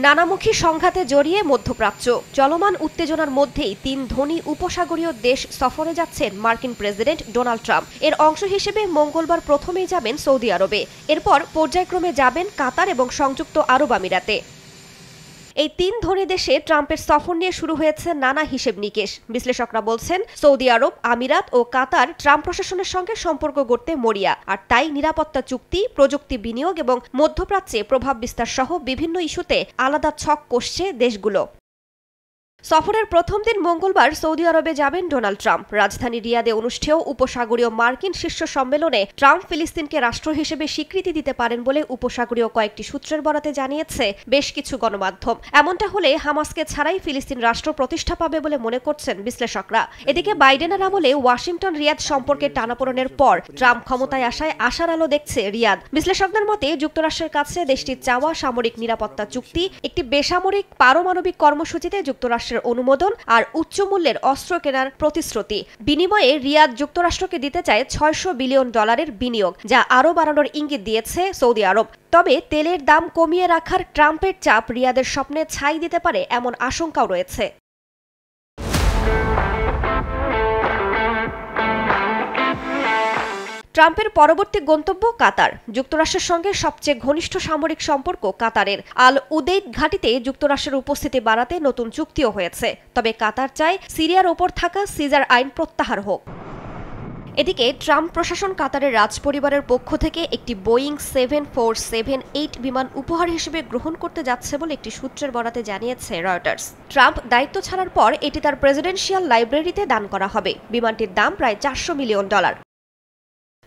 নানামুখী সংঘাতে জড়িয়ে মধ্যপ্রাচ্য চলমান উত্তেজনার মধ্যেই ৩ ধনী উপসাগরীয় দেশ সফরে যাচ্ছেন মার্কিন প্রেসিডেন্ট ডোনাল্ড ট্রাম্প। এর অংশ হিসেবে মঙ্গলবার প্রথমেই যাবেন সৌদি আরবে, এরপর পর্যায়ক্রমে যাবেন কাতার এবং সংযুক্ত আরব আমিরাতে। এই ৩ ধনী দেশে ট্রাম্পের সফর নিয়ে শুরু হয়েছে নানা হিসেব নিকেশ। বিশ্লেষকরা বলছেন, সৌদি আরব, আমিরাত ও কাতার ট্রাম্প প্রশাসনের সঙ্গে সম্পর্ক গড়তে মরিয়া, আর তাই নিরাপত্তা চুক্তি, প্রযুক্তি বিনিয়োগ এবং মধ্যপ্রাচ্যে প্রভাব বিস্তার সহ বিভিন্ন ইস্যুতে আলাদা ছক কষছে দেশগুলো। সফরের প্রথম দিন মঙ্গলবার সৌদি আরবে যাবেন ডোনাল্ড ট্রাম্প। রাজধানী রিয়াদে অনুষ্ঠেয় উপসাগরীয় মার্কিন শীর্ষ সম্মেলনে ট্রাম্প ফিলিস্তিনকে রাষ্ট্র হিসেবে স্বীকৃতি দিতে পারেন বলে উপসাগরীয় কয়েকটি সূত্রের বরাতে জানিয়েছে বেশ কিছু গণমাধ্যম। এমনটা হলে হামাসকে ছাড়াই ফিলিস্তিন রাষ্ট্র প্রতিষ্ঠা পাবে বলে মনে করছেন বিশ্লেষকরা। এদিকে বাইডেনের আমলে ওয়াশিংটন রিয়াদ সম্পর্কে টানাপোড়েনের পর ট্রাম্প ক্ষমতায় আসায় আশার আলো দেখছে রিয়াদ। বিশ্লেষকদের মতে, যুক্তরাষ্ট্রের কাছে দেশটির চাওয়া সামরিক নিরাপত্তা চুক্তি, একটি বেসামরিক পারমাণবিক কর্মসূচিতে যুক্তরাষ্ট্রের অনুমোদন আর উচ্চ মূল্যের অস্ত্র কেনার প্রতিশ্রুতি। বিনিময়ে রিয়াদ যুক্তরাষ্ট্রকে দিতে চায় $600 বিলিয়ন বিনিয়োগ, যা আরও বাড়ানোর ইঙ্গিত দিয়েছে সৌদি আরব। তবে তেলের দাম কমিয়ে রাখার ট্রাম্পের চাপ রিয়াদের স্বপ্নে ছাই দিতে পারে এমন আশঙ্কাও রয়েছে। ট্রাম্পের পরবর্তী গন্তব্য কাতার। যুক্তরাষ্ট্রের সঙ্গে সবচেয়ে ঘনিষ্ঠ সামরিক সম্পর্ক কাতারের। আল উদেইদ ঘাঁটিতে যুক্তরাষ্ট্রের উপস্থিতি বাড়াতে নতুন চুক্তিও হয়েছে। তবে কাতার চায় সিরিয়ার ওপর থাকা সিজার আইন প্রত্যাহার হোক। এদিকে ট্রাম্প প্রশাসন কাতারের রাজপরিবারের পক্ষ থেকে একটি বোয়িং 747-8 বিমান উপহার হিসেবে গ্রহণ করতে যাচ্ছে বলে একটি সূত্রের বরাতে জানিয়েছে রয়টার্স। ট্রাম্প দায়িত্ব ছাড়ার পর এটি তার প্রেসিডেন্সিয়াল লাইব্রেরিতে দান করা হবে। বিমানটির দাম প্রায় $400 মিলিয়ন।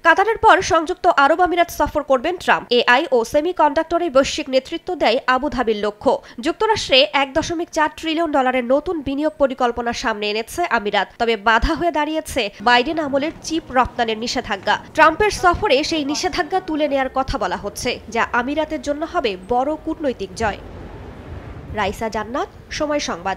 কাতারের পর সংযুক্ত আরব আমিরাত সফর করবেন ট্রাম্প। এআই ও সেমিকন্ডাক্টরে বৈশ্বিক নেতৃত্ব দেয় আবুধাবির লক্ষ্য। যুক্তরাষ্ট্রে $1.4 ট্রিলিয়ন বিনিয়োগ পরিকল্পনা সামনে এনেছে আমিরাত। তবে বাধা হয়ে দাঁড়িয়েছে বাইডেন আমলের চিপ রপ্তানির নিষেধাজ্ঞা। ট্রাম্পের সফরে সেই নিষেধাজ্ঞা তুলে নেয়ার কথা বলা হচ্ছে, যা আমিরাতের জন্য হবে বড় কূটনৈতিক জয়। রাইসা জান্নাত, সময় সংবাদ।